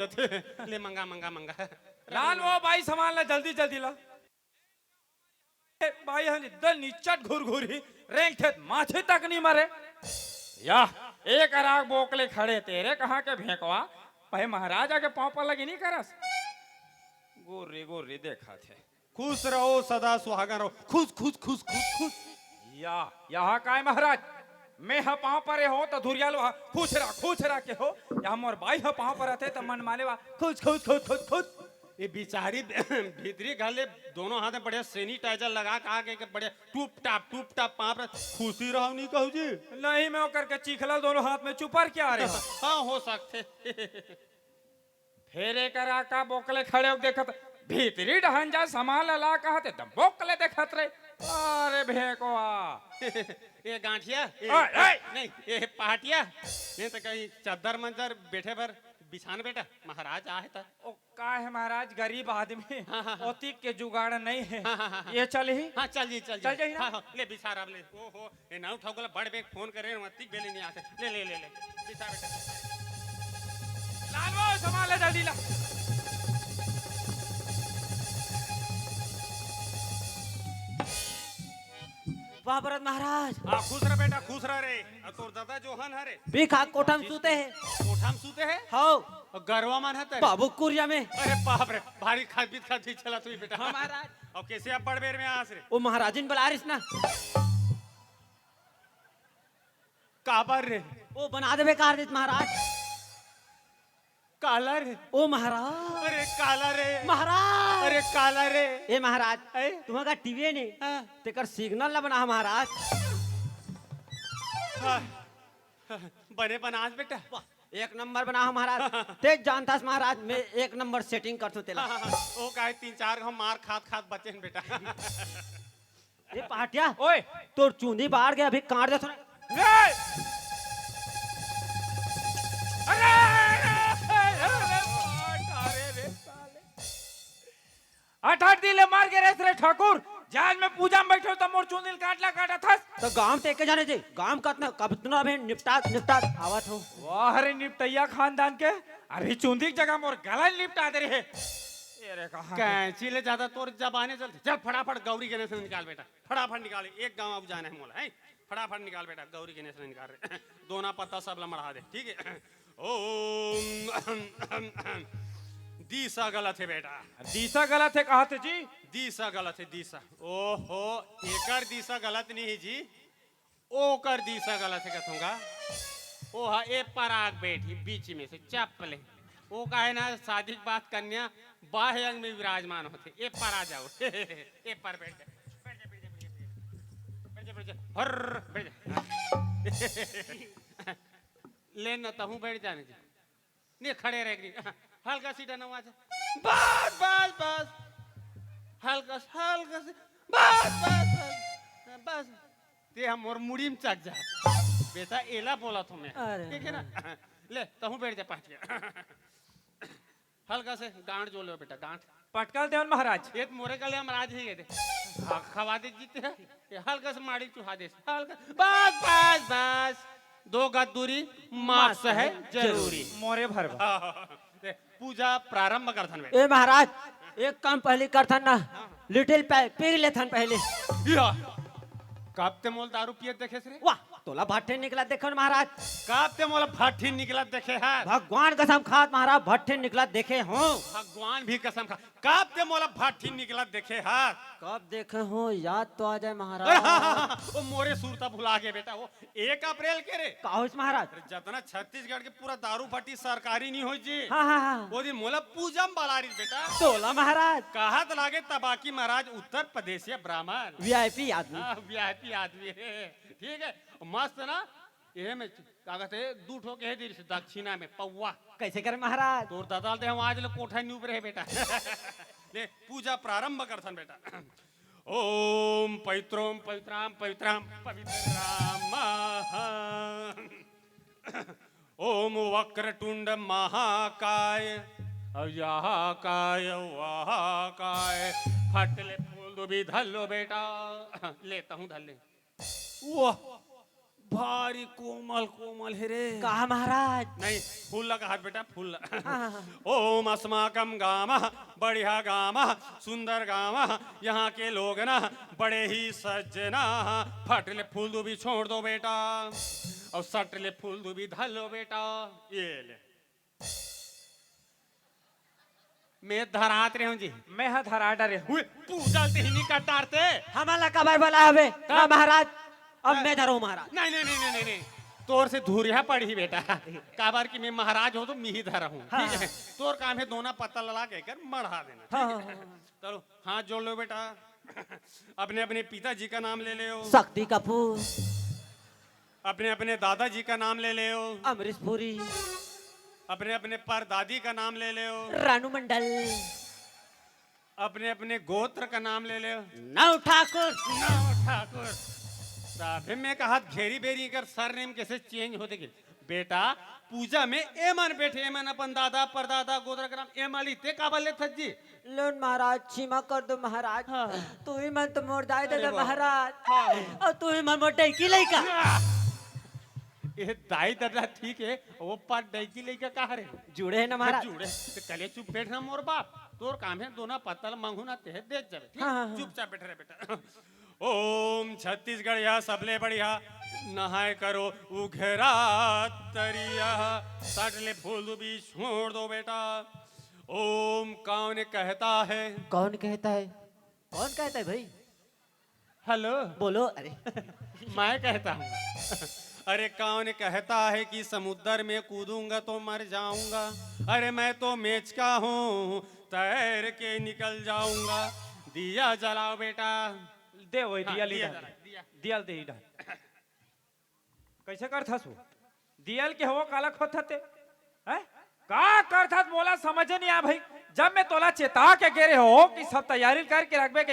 ले मंगा मंगा मंगा लाल वो भाई सामान ला जल्दी जल्दी ला भाई हम इधर नीचट घुर घुरी रेंग थे माथे तक नहीं मरे या एक अराग बोकले खड़े तेरे कहाँ के भेंकवा भाई महाराजा के पाँव पर लगी नहीं करस गोरे गोरे देखा थे खुश रहो सदा सुहागन रहो खुश खुश खुश खुश खुश या यहाँ का है महाराज मैं हा पाँव पर हो तो धुरिया लो खुश रहा के हो या मोर भाई हा पाँव पर रहते तो मन माने वा खुश खुश खुश खुश खुश ये बिचारी भीतरी घाले दोनों हाथ में बढ़िया सैनिटाइजर लगा के बढ़िया टूप टाप पाँव पर खुशी रहो नहीं कहू जी नहीं मैं वो करके चीखला दोनों हाथ में चुपर क्या आ रहे हाँ हो सकते फेरे करा का बोकले खड़े हो देखत भीतरी ढहन जा सामान ला कहते तो बोकले देखत रहे अरे भेकोआ ये गांठिया नहीं ये पाटिया नहीं तो कहीं चादर मंजर बैठे पर बिछान बेटा महाराज आए था ओ का है महाराज गरीब आदमी ओती के जुगाड़ नहीं है ये चल ही हाँ चल जी हाँ, ले बिछा रहा ले ओहो ये ना उठाओ गला बड़ बेग फोन करे मत बेले नहीं आते ले बिछा बेटा लाल वो सामान ले जल्दी ला वाह भरत महाराज हाँ खुश रह बेटा खुश रह रे तोर दादा जोहन हरे बिखा कोठम सूते है कोठाम सूते है हो गरवा मन है बाबू कुरिया में अरे बाप रे भारी खाती चला तू बेटा हाँ महाराज और कैसे आप बड़ बेर में आस रे वो महाराजिन बुला रही ना काबर रे वो बना देवे कार देत महाराज काला रे ओ महाराज अरे काला रे महाराज अरे काला रे ए महाराज तुम्हारा टीवी ने तेकर सिग्नल ना बना महाराज बने बनास बेटा एक नंबर बना महाराज ते जानता महाराज मैं एक नंबर सेटिंग करतो तेला ओ काहे 3-4 हम मार खात बचे हैं बेटा ए पाटिया ओए तोर चूंदी बाहर गया अभी काट दे थोड़ा अठाट दिले मार के रेस रे ठाकुर जहाज में पूजा में बैठो तो मोर चुंदिल काटा था तो गांव ते के जाने थे गांव कतना भी निपटा आवत हो वाह रे निपटैया खानदान के अरे चुंदी की जगह मोर गला निपटा दे रे अरे कहां कैंची ले ज्यादा तोर जबाने चलते चल फटाफट गौरी गणेश से निकाल बेटा फटाफट निकाल एक गांव अब जाना है मोला है फटाफट निकाल बेटा गौरी गणेश से निकाल रहे दोना पत्ता सब लमड़ा दे ठीक है ओम दीसा गलत है बेटा दिशा गलत है कहा थे जी दीसा गलत है दीसा ओहो एकर दीसा गलत नहीं है जी ओकर दीसा गलत है कहूँगा ओ हा ए पराग बैठी बीच में से चप्पल वो का है ना शादी की बात कन्या बाह्य अंग में विराजमान होते ए पर आ जाओ ए पर बैठ जा ले न तहू बैठ जाने जी नहीं खड़े रह हल्का सीटा नवाज बस बस बस हल्का से बस ते हम और मुड़ी में चक जा बेटा एला बोला तुम्हें ठीक है ना ले तहू बैठ जा पाटिया हल्का से गांठ जो लो बेटा गांठ पटकल देवन महाराज ये मोरे कल हम राज ही गए खवा दे जीते हैं हल्का से माड़ी चुहा दे हल्का बस बस बस 2 गज दूरी मास्क है जरूरी मोरे भर पूजा प्रारंभ करथन ए महाराज एक काम पहले करथन ना लिटिल पी लेथन पहले कब ते मोल दारू पिए देखे रे वाह तोला भट्टे निकला देखन महाराज कब ते मोल भट्टी निकला देखे है भगवान कसम खात महाराज भट्टे निकला देखे हो भगवान भी कसम खा कब ते मोला भट्टी निकला देखे है कब देखे हो याद तो आ जाए महाराज वो मोरे सूरता भुला गए बेटा वो 1 अप्रैल के रे काहोस महाराज जतना छत्तीसगढ़ के पूरा दारू भट्टी सरकारी नहीं हो जी हाँ वो दिन मोला पूजा में बलारी बेटा तोला महाराज कहत लागे तबाकी महाराज उत्तर प्रदेशीय ब्राह्मण वीआईपी आदमी वीआईपी आदमी ठीक है मस्त ना ये में कागज है 2 ठोके है दिल से दक्षिणा में पौवा कैसे करे महाराज तोर दादा दे हम आज ले कोठा न्यूब रहे बेटा ले पूजा प्रारंभ करथन बेटा ओम पवित्रोम पवित्राम पवित्राम पवित्राम ओम वक्रतुंड महाकाय अव्याकाय वाकाय फटले फूल दो भी धल लो बेटा लेता हूँ धल ले वाह भारी कोमल कोमल है रे। कहा महाराज? नहीं, फूल लगा हाथ बेटा, फूल लगा। हाँ। ओम अस्माकम गामा बढ़िया गामा सुंदर गामा, यहाँ के लोग ना बड़े ही सज्जना। फटले फूल दूबी छोड़ दो बेटा, और सटले फूल दूबी धर लो बेटा। ये ले, मैं धरात रहे हूँ जी। मैं हा धरा डरे हुए पूजा ते ही नहीं कटारते। हमारा कबर बोला हवे ना महाराज, अब मैं धरो महाराज। नहीं नहीं नहीं नहीं नहीं, नहीं। तोर से धूरिया पड़ी बेटा। काबर की मैं महाराज हो तो मैं ही धरा हूँ, ठीक है। तोर काम है दोना पत्ता लगा के कर मढ़ा देना, ठीक है। चलो हाथ जोड़ लो बेटा, अपने अपने पिताजी का नाम ले ले हो, शक्ति कपूर, अपने अपने दादाजी का नाम ले ले हो, अमरीश पुरी, अपने अपने परदादी का नाम ले ले हो, रानू मंडल, अपने अपने गोत्र का नाम ले ले हो। नव ठाकुर। नाम ठाकुर साहब, मैं कहा घेरी बेरी कर सरनेम कैसे चेंज होते गए बेटा। पूजा में एमन बैठे, एमन अपन दादा परदादा गोत्र का नाम एमली ते काबल ले थज्जी। लोन महाराज क्षमा कर दो महाराज। तू ही मन तो मोर दाई दे अरे वाह। महाराज, और तू ही मन मोर डेकी लइका। ये दाई दादा ठीक है, वो पर डैकी लेके कहा रे जुड़े है ना महाराज। जुड़े तो कले चुप बैठना मोर बाप, तोर काम है दोना पत्तल मांगू ना ते देख जावे, ठीक? हाँ। चुपचाप बैठ रहे बेटा। ओम छत्तीसगढ़ या सबले बढ़िया नहाए करो उघरा तरिया, सटले फूल दूबी छोड़ दो बेटा। ओम कौन कहता है? कौन कहता है? कौन कहता है भाई? हेलो, बोलो। अरे मैं कहता हूँ। अरे कौन कहता है कि समुद्र में कूदूंगा तो मर जाऊंगा? अरे मैं तो मेच का हूँ, तैर के निकल जाऊंगा। दिया जलाओ बेटा। दे वही हाँ, दिया दिया लीडर जला, दिया। दियल दे इधर। कैसे कर था सु दियल के हो काला खोथा ते हैं? का कर था बोला समझ नहीं आ भाई। जब मैं तोला चेता के गे रहे हो कि सब तैयारी करके रखबे के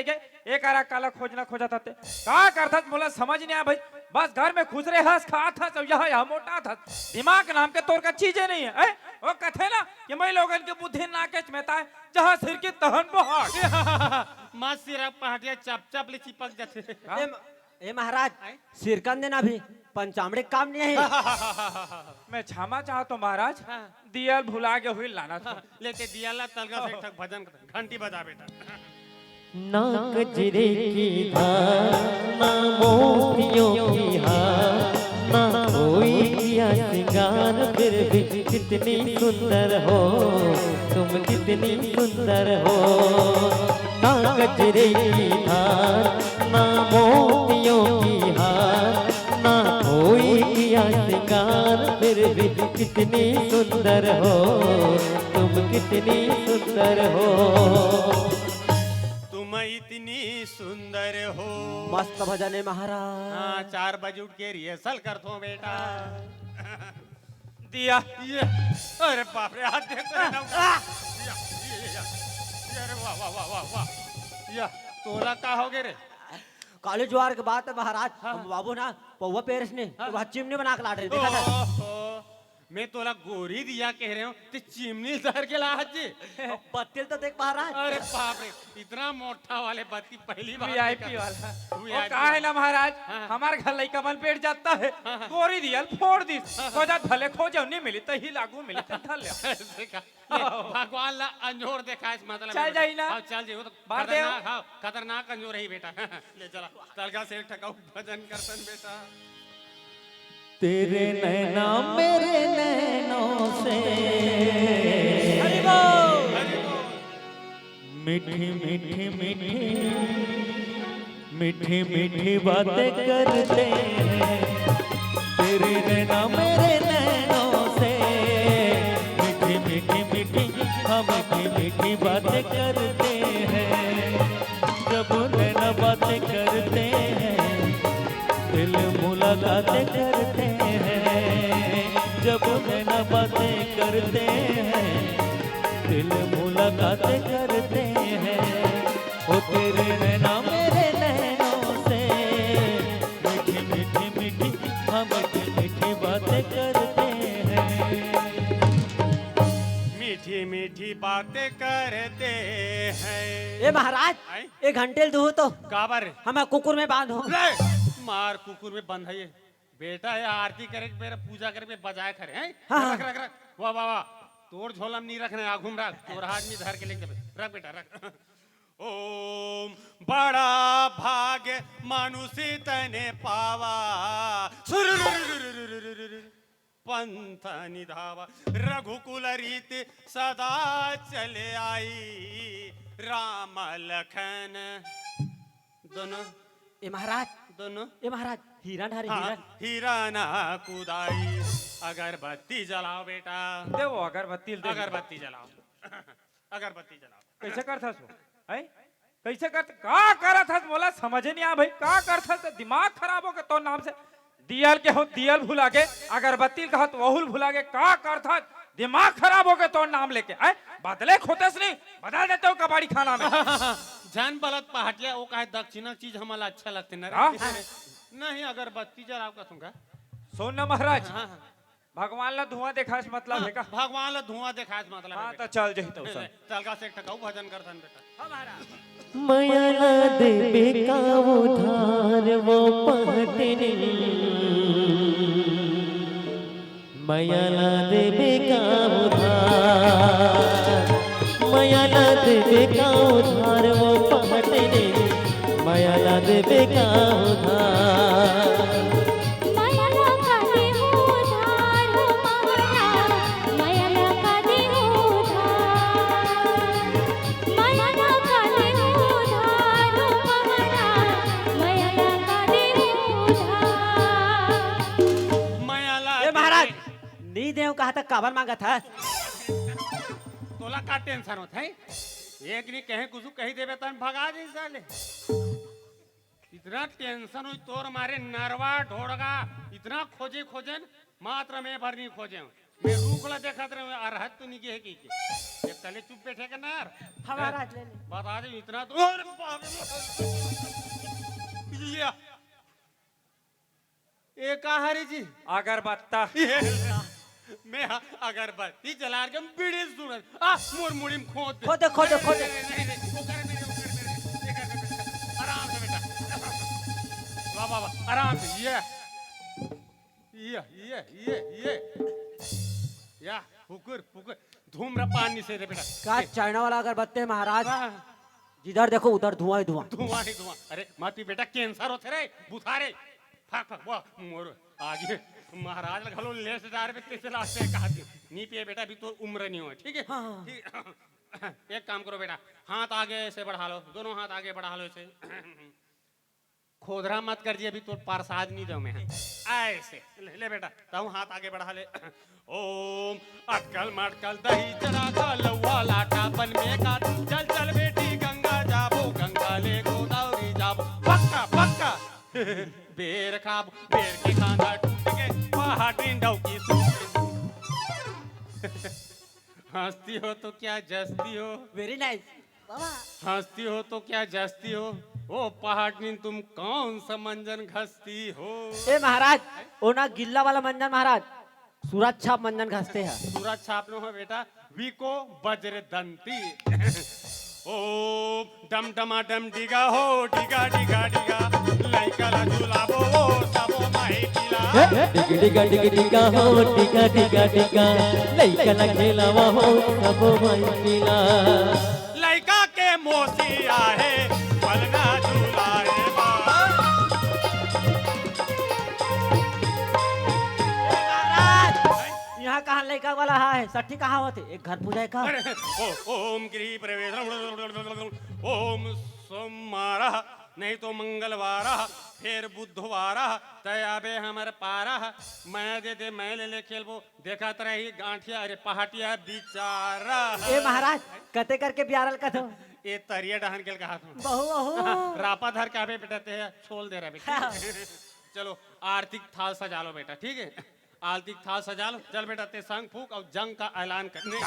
एक आरा काला खोजना खोजा था ते का कर था बोला समझ नहीं आ भाई। बस घर में खुश रहे हंस खा था सब यह मोटा था, दिमाग नाम के तोर का चीजें नहीं है। वो कथे ना कि मैं लोगन के बुद्धि ना के चमेता है, जहां सिर की तहन पहाड़। मत सिर पहाड़िया चप चप ले चिपक जाते। ए महाराज, सिरकन देना भी पंचामड़े काम नहीं है। मैं क्षमा चाह तो महाराज, दियल भुला के हुई लाना था। लेते दिया ला तलगा से ठक भजन कर, घंटी बजा बेटा। ना कजरे की धार ना मोतियों की हार, ना कोई किया श्रृंगार, फिर भी कितनी सुंदर हो तुम, कितनी सुंदर हो। ना कजरे की धार ना मोतियों की हार, ना कोई किया श्रृंगार, फिर भी कितनी सुंदर हो तुम, कितनी सुंदर हो। तुम इतनी सुंदर हो। मस्त भजन है महाराज। हाँ, 4 बजे उठ के रिहर्सल कर दो बेटा। दिया ये अरे बाप रे, हाथ देखो ना। अरे वाह वाह वाह वाह वाह, या तोला का हो गए रे? काले ज्वार के बात है महाराज। हम बाबू ना पौवा पेरस ने तो वहाँ चिमनी बना के लाट रहे, देखा था? ओहो, मैं तोला गोरी दिया कह रहे हूँ तो चिमनी धर के ला जी। बत्तिल तो देख महाराज। अरे बाप रे, इतना मोटा वाले बत्ती पहली बार वीआईपी देखा। वाला। वो VIP का है ना महाराज, हाँ। हमारे घर लइका बन पेट जाता है, गोरी दियल फोड़ दी, खोजा भले खोजो नहीं मिली तो ही लागू मिली तो धर ले। देखा, ये भगवान ला अंजोर देखा इस मतलब। चल जाई ना। हाँ, चल जाइए, वो तो बाहर दे। खतरनाक, हाँ, खतरनाक अंजोर है ही बेटा। ले चला तलगा से ठकाऊ भजन करतन बेटा। तेरे नैना मेरे नैनों से हरि बोल। मीठी मीठी मीठी मीठी मीठी बातें करते हैं। तेरे नैना मेरे नैनों से मीठी मीठी मीठी हम मीठी मीठी बातें करते हैं। जब नैना बातें करते हैं, दिल मुलाकातें करते हैं। जब नैना बातें करते हैं, दिल मुलाकातें करते हैं। ओ तेरे नैना मेरे नैनों से मीठी मीठी मीठी हम मीठी मीठी बातें करते हैं। मीठी मीठी बातें करते हैं। ए महाराज, आए? एक घंटे दो तो काबर हमें कुकुर में बांधो। रे, मार कुकुर में बंद है ये। बेटा ये आरती करे मेरा पूजा करे पे बजाए खरे हैं हाँ, रख रख रख वाह वाह वाह तोर झोलम नहीं रखने आघुम रख तोर आदमी धर के लेके रख बेटा रख ओम बड़ा भाग्य मानुषी तने पावा पंथ निधावा रघुकुल रीति सदा चले आई राम लखन दोनों ए महाराज दोनों ए महाराज हिरण हरे हाँ, हिरण हीरा ना कुदाई अगरबत्ती जलाओ बेटा दे वो अगरबत्ती दे अगरबत्ती जलाओ अगरबत्ती जलाओ कैसे करता सो है कैसे करत का करत हस मोला समझ नहीं आ भाई का करत हस दिमाग खराब हो के तो नाम से दियल के हो दियल भुला के अगरबत्ती कहत वहुल भुला के का करत हस दिमाग खराब हो के तो नाम लेके है बदले खोतेस नहीं बदल देते हो कबाड़ी खाना में जन बलत पहाटिया वो कहे दक्षिणा चीज हमारा अच्छा लगते न हाँ? नहीं अगरबत्ती जलाओ कसूंगा सुन ना महाराज हाँ, हाँ। भगवान ला धुआं देखा मतलब है का भगवान ला धुआं देखा मतलब हाँ है तो चल जही तो बेटा। सब चलगा से एक ठकाऊ भजन करतन बेटा मयाला देवे का उधार वो पहटने मयाला देवे का उधार मयाला देवे का उधार वो पहटने मयाला देवे का उधार मयाला का दे उधार हो महाराज मयाला का दे उधार मयाला का दे उधार हो महाराज मयाला का दे उधार मायाला ए महाराज नी देव कहा था काबर मांगा था तोला का टेंशन होता है एक नहीं कहे कुछ कही देवे तन भगा दे साले इतना टेंशन हुई तोर मारे नरवा ढोड़गा इतना खोजे खोजन मात्र में भर नहीं खोजे मैं रूखला देखा रहे अरहत तो नहीं है की ये तले चुप बैठे का नार हाँ महाराज ले ले बता दे इतना तो अरे बाप रे ये हरी जी अगरबत्ता मैं अगरबत्ती जला के बीड़ी सुन आ मोर मुड़ी में खोद दे। खोदे, खोदे, खोदे। नहीं, नहीं, नहीं, वो कर, नहीं, वो कर, ये कर, बेटा। आराम से बेटा वाह वाह वाह आराम से ये या फुकुर फुकुर धूम्रपान नहीं से रे बेटा का चाइना वाला अगरबत्ती है महाराज हाँ, जिधर देखो उधर धुआं ही धुआं धुआं ही धुआं अरे माती बेटा कैंसर होते रे बुखारे फक फक वाह मोर आगे महाराज घलो ले से दार पे कैसे लाते कहा थी नी पिए बेटा अभी तो उम्र नहीं हो ठीक है हाँ। ठीक एक काम करो बेटा हाथ आगे से बढ़ा लो दोनों हाथ आगे बढ़ा लो इसे खोदरा मत कर जी अभी तो प्रसाद नहीं दो मैं ऐसे ले बेटा ताऊ हाथ आगे बढ़ा ले ओम अटकल मटकल दही चना का लौवा लाटा बन में का चल चल बेटी गंगा जाबो गंगा ले गोदावरी जाबो पक्का पक्का बेर खाब बेर के खांदा टूट के पहाड़ी डौकी सूट हंसती हो तो क्या जस्ती हो वेरी नाइस बाबा हंसती हो तो क्या जस्ती हो ओ पहाड़ी तुम कौन सा मंजन घसती हो ए महाराज ओ ना गिल्ला वाला मंजन महाराज सूरज छाप मंजन घसते हैं सूरज छाप लो हो बेटा विको वज्र दंती ओ डम डमा डम डिगा हो डिगा डिगा डिगा लइका ला झुलाबो ओ सबो माही पिला डिगा डिगा डिगा हो डिगा डिगा डिगा लइका ला खेलावा हो सबो माई मिला लइका के मोसी आहे पलना झुलाए बा यहाँ कहाँ लड़का वाला है सठी कहाँ होते एक घर पूजा का अरे, ओम गृह प्रवेश ओम सोमवार नहीं तो मंगलवार फिर बुधवार तयाबे हमारे पारा मैं दे दे मैं ले ले खेलबो देखा तरह ही गांठिया अरे पहाटिया बिचारा ए महाराज कते करके ब्यारल का तो ये तरिया डहन के कहा था बहु बहु रापा धर के आबे बेटा ते छोल दे रहा बेटा चलो आर्थिक थाल सजा लो बेटा ठीक है आर्थिक थाल सजा लो चल बेटा ते संग फूक और जंग का ऐलान करने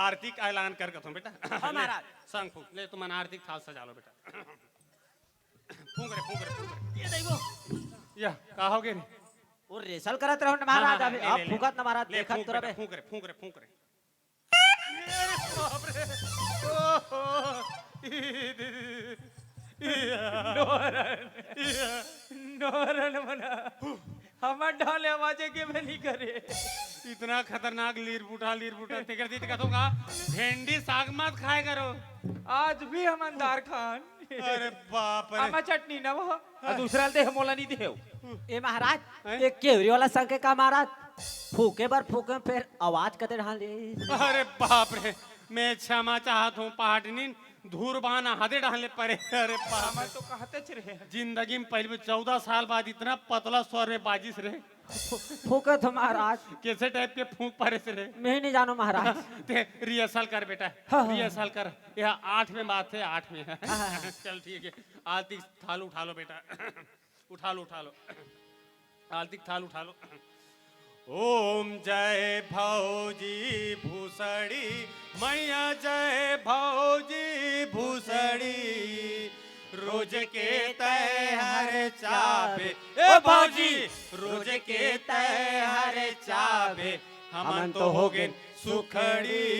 आर्थिक ऐलान कर तुम बेटा हाँ, महाराज। संग फूक ले तुम आर्थिक थाल सजा लो बेटा फूक रे ये देखो या का होगे रे वो रेसल करत रहो ना महाराज अभी अब फुकत ना महाराज ले देखत तो रहे फूक रे बाप रे ओहो नोरन मना हमर ढाले आवाजे के में नहीं करे। इतना खतरनाक लीर बूटा ते करती कहूंगा भिंडी साग मत खाए करो। आज भी हम अंदार खान। अरे बाप रे। हम चटनी ना वो दूसरा दे मोला नहीं देव। ए महाराज एक केवरी वाला संग के का महाराज फूके बर फूके फिर आवाज कते ढाल दे। अरे बाप रे, मैं क्षमा चाहत हूँ पहाड़नी धूर बाना हदे डालने पड़े। अरे बाप हम तो कहते च रहे जिंदगी में पहले 14 साल बाद इतना पतला स्वर में बाजिश रहे। फूके तो महाराज कैसे टाइप के फूंक पड़े से रहे। मैं नहीं जानो महाराज। ते रिहर्सल कर बेटा, हाँ। रिहर्सल कर। यह 8 में बात है, 8 में। चल ठीक है, आरती थाल उठा लो बेटा, उठा लो आरती थाल उठा लो। ओम जय भौजी भूसड़ी मैया, जय भौजी भूसड़ी रोज के तय हर चाबे। ए भौजी रोज के तय हर चाबे, हमन तो हो गए सुखड़ी।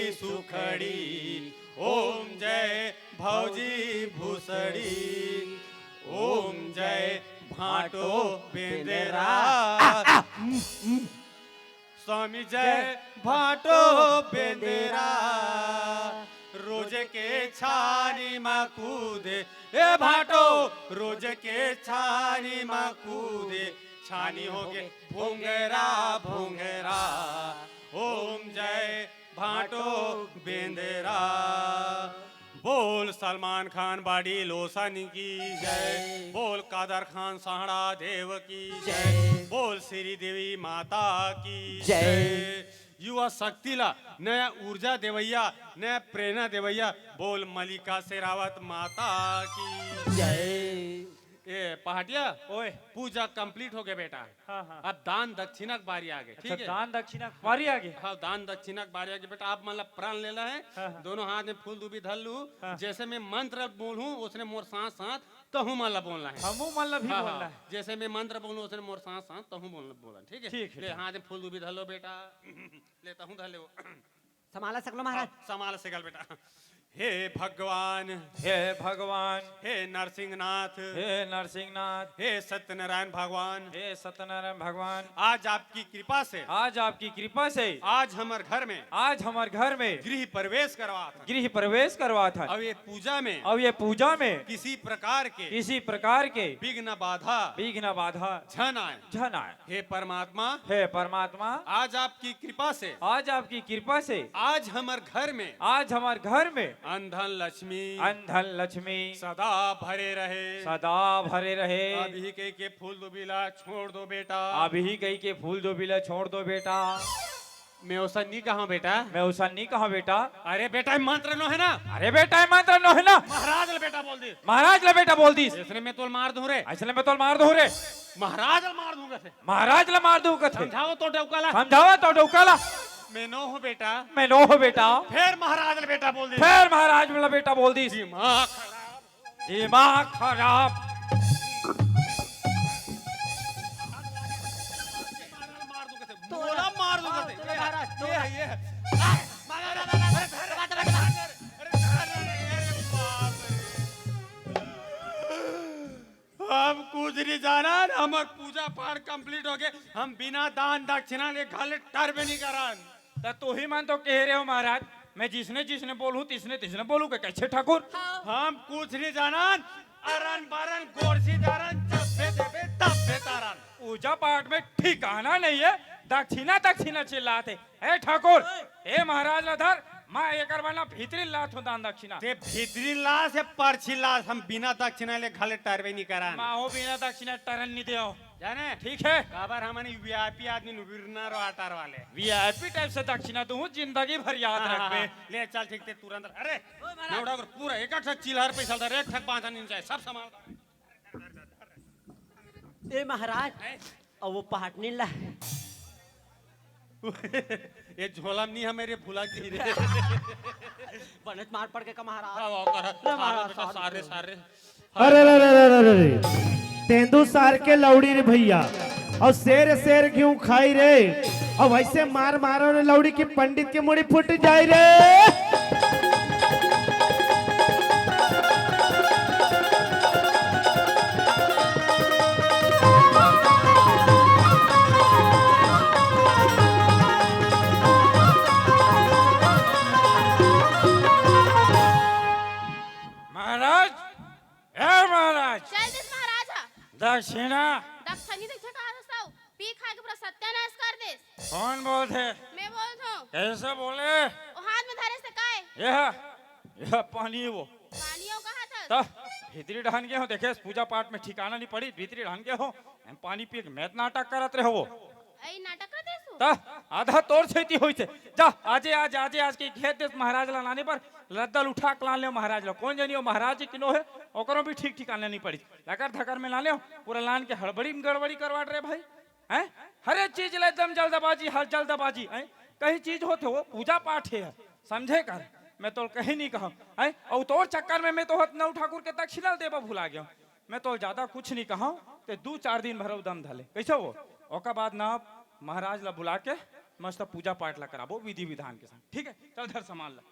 ओम जय भौजी भूसड़ी, ओम जय भाटो बेंदेरा। स्वामी जय भाटो बेंदेरा, रोज के छानी माँ कूदे। ए भाटो रोज के छानी माँ कूदे, छानी हो गए भूंगरा। ओम जय भाटो बेंदेरा। बोल सलमान खान बाड़ी लोसन की जय, बोल कादर खान साहड़ा देव की जय, बोल श्री देवी माता की जय। युवा शक्तिला नया ऊर्जा देवैया, नया प्रेरणा देवैया, बोल मलिका शेरावत माता की जय। ए पहाटिया ओए पूजा कंप्लीट हो गया बेटा। हाँ हाँ अब दान दक्षिणा की बारी आ गई। अच्छा ठीक है, दान दक्षिणा बारी आगे। हाँ दान दक्षिणा की बारी आ गई बेटा। आप मतलब प्राण लेना है। हाँ। दोनों हाथ में फूल दूबी धर लू। हाँ। जैसे मैं मंत्र बोलूं उसने मोर साथ तहु माला बोलना है। हमू मतलब भी हाँ, बोलना हाँ। है। जैसे मैं मंत्र बोलूं उसने मोर साथ तहु बोलना। ठीक है, ठीक है। ले हाथ में फूल दूबी धर लो बेटा। लेता हूँ धर ले। संभाला सकलो महाराज। संभाल से गल बेटा। हे भगवान, हे भगवान, हे नरसिंहनाथ, हे नरसिंहनाथ, हे सत्यनारायण भगवान, हे सत्यनारायण भगवान, आज आपकी कृपा से, आज आपकी कृपा से आज हमारे घर में, आज हमारे घर में गृह प्रवेश करवा था। गृह प्रवेश करवा था। अब ये पूजा में, अब ये पूजा में किसी प्रकार के विघ्न बाधा झन आए। झन आए। हे परमात्मा, हे परमात्मा, आज आपकी कृपा से, आज आपकी कृपा से आज हमारे घर में, आज हमारे घर में अंधन लक्ष्मी सदा भरे रहे। अभी के फूल दुबिला छोड़ दो बेटा। अभी कहीं के फूल दो बिला छोड़ दो बेटा। मैं उसा नहीं कहा बेटा। मैं उसा नहीं कहा बेटा। अरे बेटा ये मंत्र नो है ना। अरे बेटा मंत्र नो है ना। महाराज ले बेटा बोल दी। महाराज ले बेटा बोल दी। इसने मैं तोल मार दूं रे। इसलिए मैं तो मार दूं रे। महाराज ले मार दूंगा से। महाराज ले मार दूं कथे। समझाओ तो डौकाला। समझावा तो डौकाला। मैं नो हूँ बेटा। मैं नो हो बेटा। फिर महाराज ले बेटा बोल दी। फिर महाराज वाला बेटा बोल दी। दिमाग खराब। मार दूंगा से। महाराज ये हम कुछ नहीं जाना। हमार पूजा पाठ कंप्लीट हो गए। हम बिना दान दक्षिणा ले घर टर भी नहीं करान। तो ही मान तो कह रहे हो महाराज। मैं जिसने बोलूं तिसने बोलूं के कैसे ठाकुर। हम कुछ नहीं जाना। अरन बरन गोरसी दारन जब्बे देबे तब्बे तारन। पूजा पाठ में ठिकाना नहीं है। दक्षिणा चिल्लाते। ए ठाकुर, ए महाराज लधर, मैं एकर बना भीतरी लात हूं दान दक्षिणा। ते भीतरी लाश है परछी लाश। हम बिना दक्षिणा ले घर टर भी नहीं करान। माहो बिना दक्षिणा टरन नहीं दियो। जाने ठीक है। काबर हमने वीआईपी आदमी नुबिरनर और आटार वाले। वीआईपी टाइप से दक्षिणा दूं जिंदगी भर याद रखबे। ले चल ठीक ते तुरंत। अरे नौड़ा कर पूरा एक ठक चिल्हर पैसा दर एक ठक बांधा नहीं जाए सब संभाल। ए महाराज अब वो पहाटनी ला। ये झोला नहीं है मेरे भुला की रे। बनत मार पड़ के का महाराज। आओ कर सारे अरे अरे अरे अरे अरे तेंदू सार के लौड़ी रे भैया। और शेर क्यों खाई रे। और वैसे मार मारो रे लौड़ी की पंडित की मुड़ी फुट जाए रे। दक्षिणा दक्षिणी देखे का रसाव पी खा के पूरा सत्यानाश कर दे। कौन बोलते? मैं बोलता हूँ कैसे बोले? वो हाथ में धरे से काय यह पानी है वो। पानियों कहा था तो भीतरी ढान के हो देखे पूजा पाठ में ठिकाना नहीं पड़ी भीतरी ढान के हो हम पानी पी के मैथ नाटक करत रहे हो ऐ नाटक कर देसु ता आधा तोड़ छेती होई से जा आज के घेत देस महाराज ला लाने पर रद्दल उठा के लान ले महाराज ला कौन जानियो महाराज जी किनो है ओकरो भी ठीक ठिकाना नहीं पड़ी लकर धकर में लाने पूरा लान के हड़बड़ी में गड़बड़ी करवाट रहे भाई हैं हर एक चीज ले एकदम जल्दबाजी हर जल्दबाजी हैं कहीं चीज होते हो पूजा पाठ है समझे कर मैं तो कहीं नहीं कहा हैं और तोर चक्कर में मैं तो नौ ठाकुर के दक्षिणा देवा भुला गया मैं तो ज्यादा कुछ नहीं कहा ते 2-4 दिन भर दम धले कैसे वो ओका बाद ना महाराज ला बुला के मस्त पूजा पाठ ला कराबो विधि विधान के साथ ठीक है चल धर संभाल ला